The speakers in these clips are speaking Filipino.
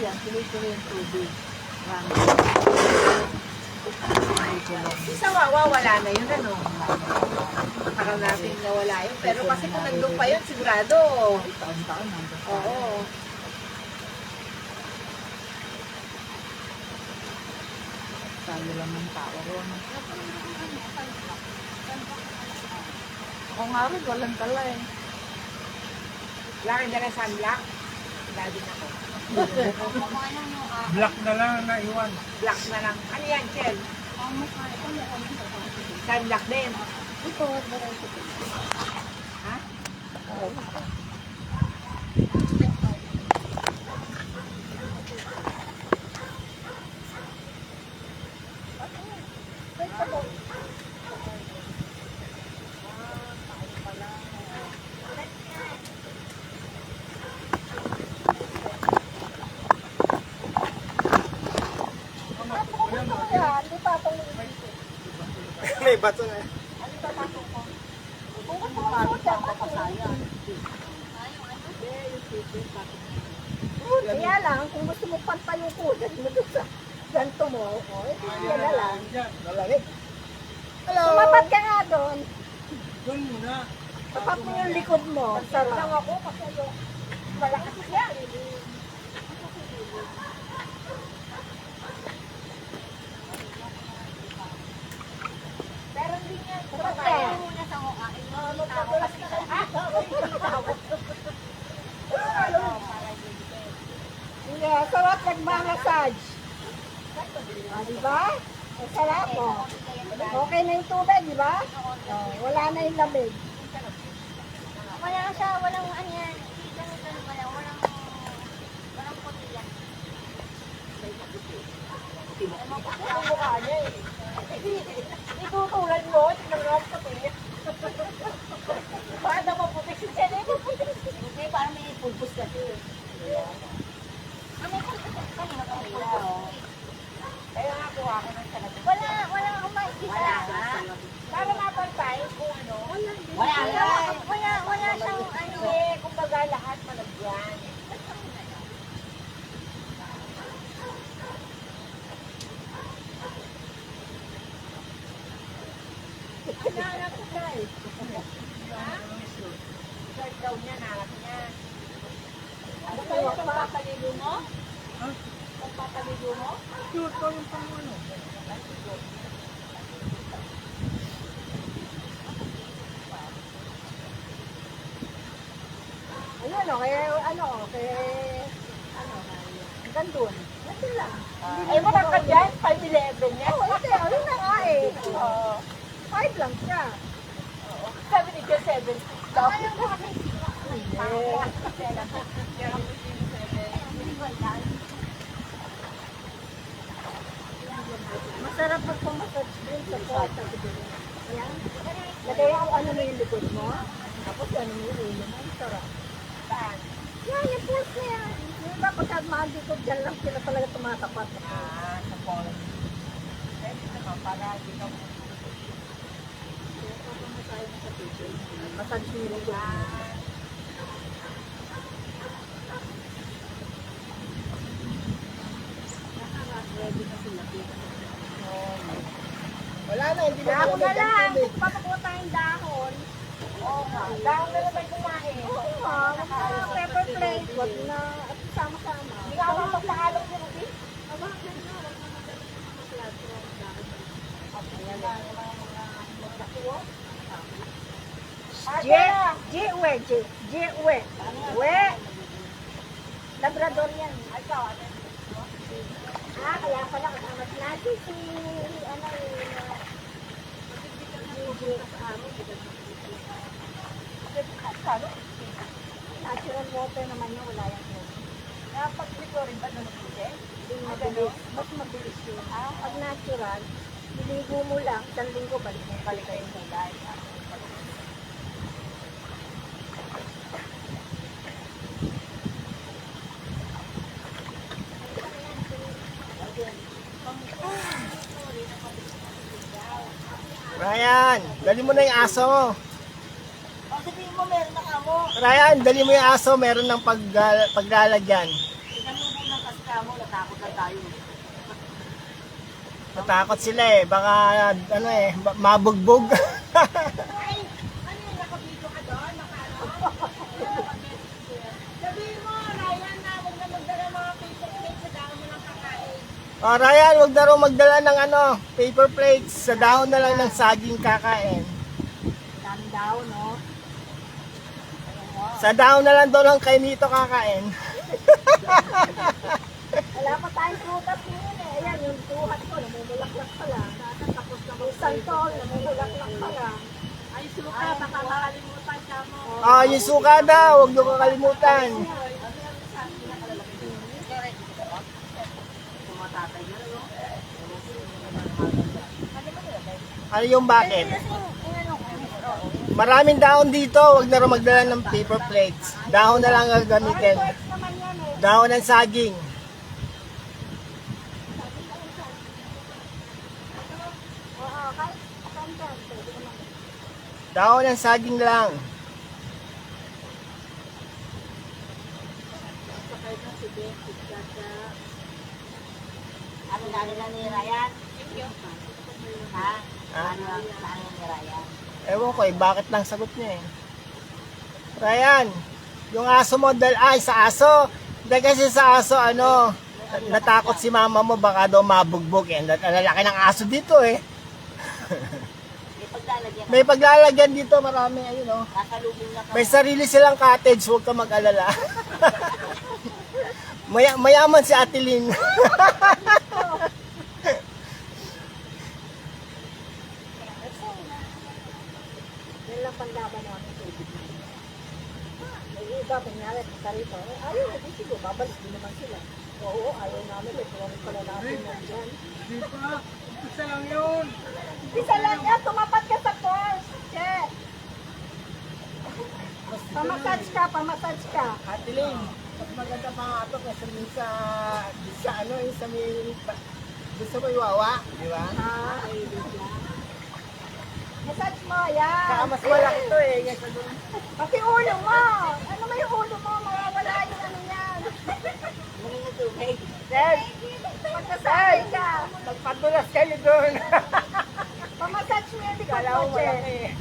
yan, tuloy-tuloy yung tubig. Sa Wawa, wala na yun, ano? Matagal natin nawala yun. Pero kasi kung nandun pa yun, sigurado. Taon-taon nandun pa. Oo. Tayo lang ng tao ron. Ako nga rin, walang tala eh. Wala ka dyan ng sunblock? Dali na ako. Black na lang na iwan. Black na lang. Ano yan, Chel? Sunblock din. Ha? May bato na. Kaya lang, kung gusto mo pantayukunan mo doon sa ganito mo, yan na lang. Malamig. Hello! Tumapat ka nga doon. Doon muna. Tapat mo yung likod mo. Sarap. Lang ako kasi malakas siya. Pero hindi niya. Tapat ka. Yeah, sarap nagmamassage. Di ba? Ang sarap mo. Okay na yung tubig, di ba? Wala na yung lamig. Wala siya, walang ano yan. Ganun wala, walang puti yan. Ang mukha niya eh. Itutulad mo, tignan mo sa puti. Bakit naman puti si Jen? Hindi, parang may pulpus kasi. May pulpus kanina pa rin. Kaya nga kuha ko ng salat. Wala akong makikita. Para mapantay kung ano. Wala siyang ano. Hindi, kumbaga lahat malagyan. Anak ko guys. Ha? Shirt daw niya, narak niya. Ano ba yung pagpapaligo mo? Ha? Pagpapaligo mo? Shoot ko yung pang ano. Ayun o, kaya hanggang doon. Nandun lang. Ay, matangkad yan? 5'11 yan? Oo, hindi. Ayun na nga eh. Oo. 5 lang siya. Sabi ni Jen, 7. Masarap magpamassage din sa porta. Ayan. Lagay ako ano mo yung likod mo. Tapos ano mo yung ulo mo. Ang sarap. Saan? Yan, yung pulse na yan. Yung iba pagka maandito, dyan lang sila talaga tumatapat. Sa Poland. Pwede naman, para hindi ka Massage mo yung likod mo. Ready na sila. Wala na, hindi na Dahon na malamig ang lang. tubig. Papakuha tayong dahon. Oo nga. Dahon na naman kumain. Oo nga, pepper plate. Wag na, at sama-sama. Hindi ka ako magpahalong ni Ruby. Uwe. Uwe. Labrador yan. Kaya pala kasama natin si, ano natural water naman yun, wala yung chlorine. Napag-dito rin ba doon Ruby? Mabilis, mas mabilis yun. Pag natural, niligo mo lang, isang linggo, balik kayo sa dahil. Ryan, dali mo na yung aso. O sabihin mo, meron na kamo. Ryan, dali mo yung aso. Meron ng paglalagyan. Pinalubong ng kasta. mo, natakot na tayo. Natakot sila eh. Baka, ano eh, mabugbog. Ay, ano yun, nakabito ka doon? Sabihin mo, Ryan, na huwag na magdala mga paper plates sa dahon mo ng kakain. Oh, Ryan, huwag na raw magdala ng ano, paper plates. Sa dahon na lang ng saging kakain. Dami daw, no? Sa dahon na lang daw ng kainito kakain. Wala pa tayong prutas ngayon eh. Ayan, yung tuhat ko, namumulaklak pa lang. Tapos na yung santol, namumulaklak pa lang. Ay, suka, baka makalimutan ka mo. Ah, yung suka daw, huwag niyo kakalimutan. Tumatatay na, no? Ano yung bakit? Kasi inano ko. Maraming dahon dito, huwag na raw magdala ng paper plates. Dahon na lang ang gamitin. Naman yan eh. Dahon ng saging. Oo, kahit saan dyan, pwede naman. Dahon ng saging lang. Ano na nila ni Ryan? Ha? Ha? Ano ni Ryan? Ewan ko eh, bakit lang sagot niya eh. Ryan, yung aso mo, ay sa aso. Hindi kasi sa aso, ano, natakot si mama mo, baka daw mabugbog eh. Ang lalaki ng aso dito eh. May paglalagyan. May paglalagyan dito, marami, ayun oh. Kasalubong na ka. May sarili silang cottage, huwag ka mag-alala. Mayaman si Ate Lynn. Yan lang panlaban namin. May iba, kunyari, sa rito. Ayaw, hindi siguro, babalik din naman sila. Oo, ayaw namin. May tuwang pala natin yan dyan. Di pa, isa lang yun. Isa lang yan, tumapat ka sa course. Che. Pamassage ka, pamassage ka. Ate Lynn, mas maganda pa nga ito kasi sa ano, yung sa may, sa may wawa, di ba? Ha? Massage mo, yan. Saka mas malaki ito eh, kasi doon. Pati ulo mo. Ano may ulo mo? Mawawala yung ano yan. Muli na tubig. Sir, Magkasabi ka. magpadulas kayo doon. Pamassage mo yan, di ko Kala ko malaki eh.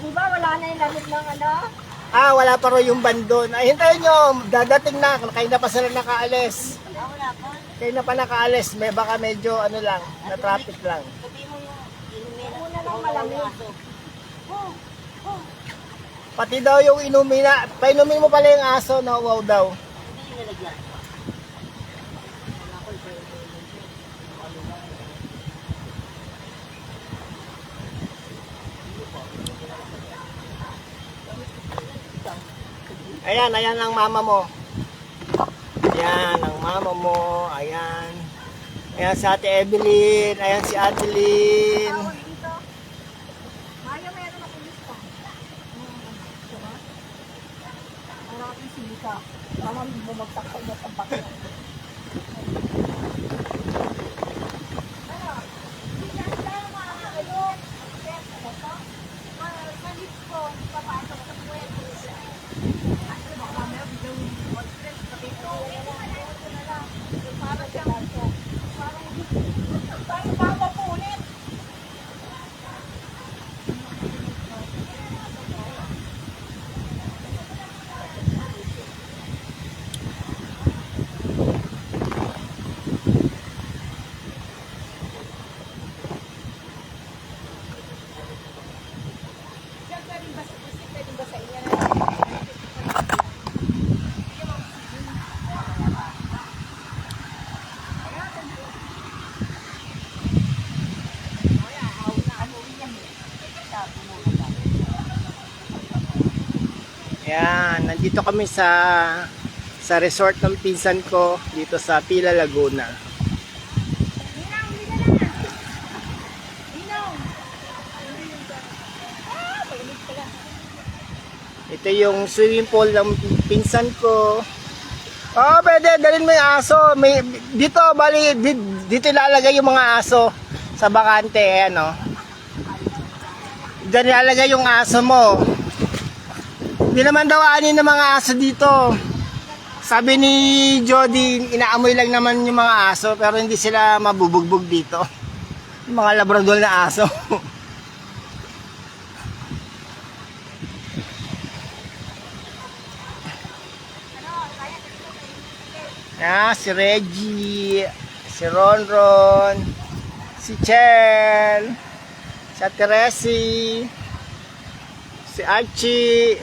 Di ba wala na yung lamig ng ano? Ah, wala pa rin yung bandon. Ay, hintayin nyo, dadating na. Kayo na pa sila nakaalis. Wala pa. Kayo na pa nakaalis. May baka medyo ano lang, na traffic lang. Sabi mo yung inumin Una lang malamig. Pati daw yung inumin na, painumin mo pala yung aso na wow daw. Hindi yung nilagyan. Ayan, ayan ang mama mo. Ayan, ang mama mo. Ayan. Ayan si Ate Evelyn. Ayan si Adeline. Dito. Mayo meron ako lista. Harapin si Lita. Tama mo bumagsak sa iyo sa bakit. Ayan, nandito kami sa resort ng pinsan ko dito sa Pila, Laguna. Ito yung swimming pool ng pinsan ko. Oh, pwede, dalhin mo yung aso. Dito, bali, dito ilalagay yung mga aso. sa bakante, ano. Diyan nilalagay yung aso mo. Hindi naman daw anin ng mga aso dito. Sabi ni Jody, inaamoy lang naman yung mga aso, pero hindi sila mabubugbog dito. Yung mga labrador na aso. Si Reggie, si Ronron, si Chel, si Teresi, si Archie.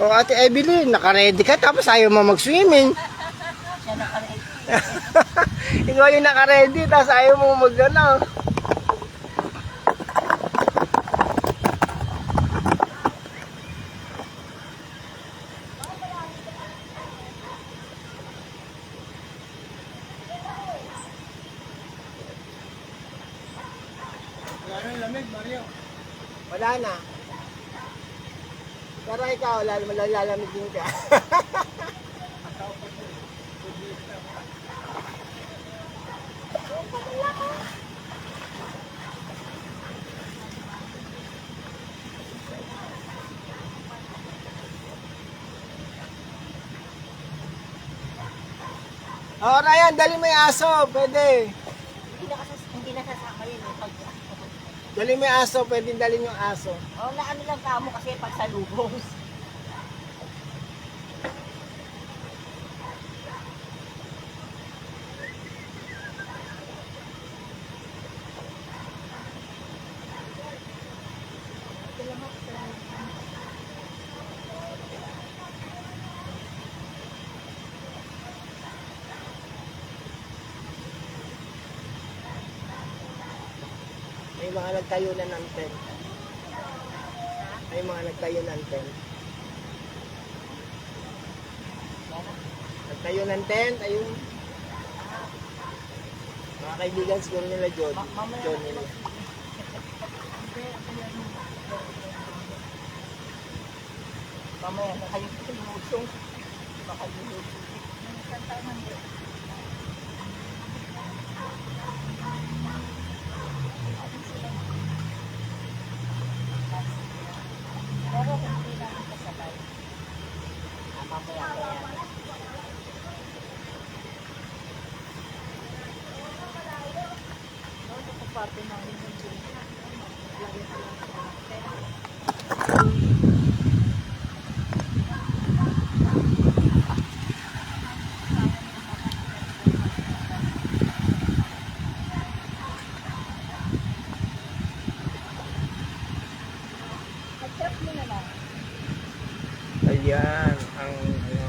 O Ate Evelyn, naka-ready ka tapos ayaw mo mag-swimming. Ikaw yung naka-ready tapos ayaw mo mag-ano. Wala na yung lamig, Mario. Wala na. Pero ikaw, lalamigin ka. Oh, Ryan, dali mo yung aso. Pwede. Hindi nasasama yun. Dali mo yung aso. Pwede dalhin yung aso. Oh, na ano lang kamo kasi pag sa lubos. May mga nagtayo na ng tent. May mga nagtayo ng tent. Nagtayo ng tent, ayun. Mga kaibigan siguro nila John nila. Mamaya na kayo lumusong. Baka lulusong. Pero hindi lang kasabay. Mamaya kaya. Ayan, ang ano.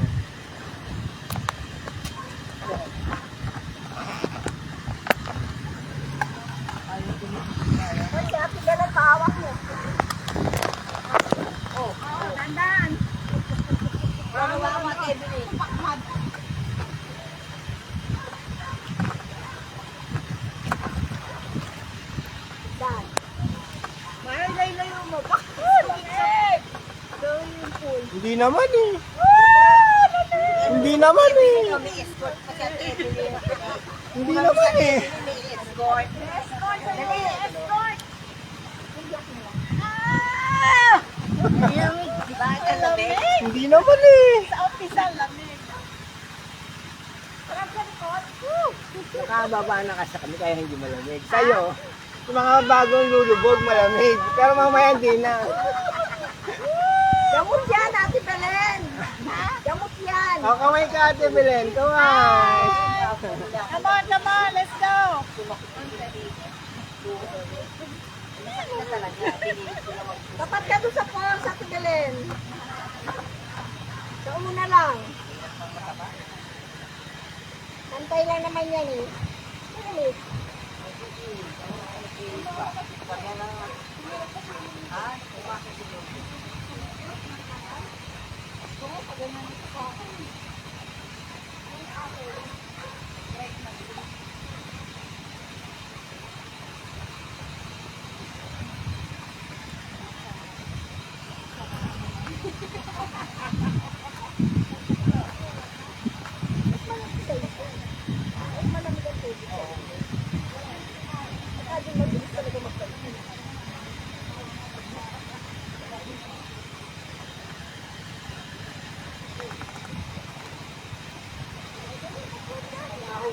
Hoy, si Ate Belen, pahawak mo. Oh, dandan. Wala ka mga Dan. Layo mo. Bakit? Bakit? Gawin yung pool. Hindi naman eh. Hindi naman eh. may escort pa sa Evelyn. Hindi naman eh. May escort. Dali, escort. Di ba? Ang lamig. Hindi naman eh. Sa office ang lamig. Sarap sa likod. Nakababa na kasi kami kaya hindi malamig. Sa'yo, yung mga bagong lulubog malamig. Pero mamaya hindi na. Gamot yan, Ate Belen. Gamot yan. O, kamay ka Ate Belen. Kamay. Come on, let's go. Tapat ka doon sa pool, sa Ate Belen. Sa una lang. Antay lang naman yan eh. Ano?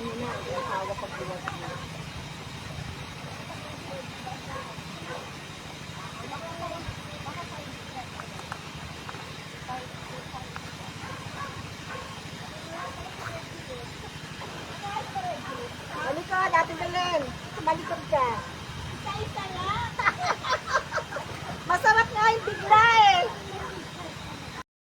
mo na. Ang hawak pag buwas mo. Malikod, Ate Belen. Malikod ka.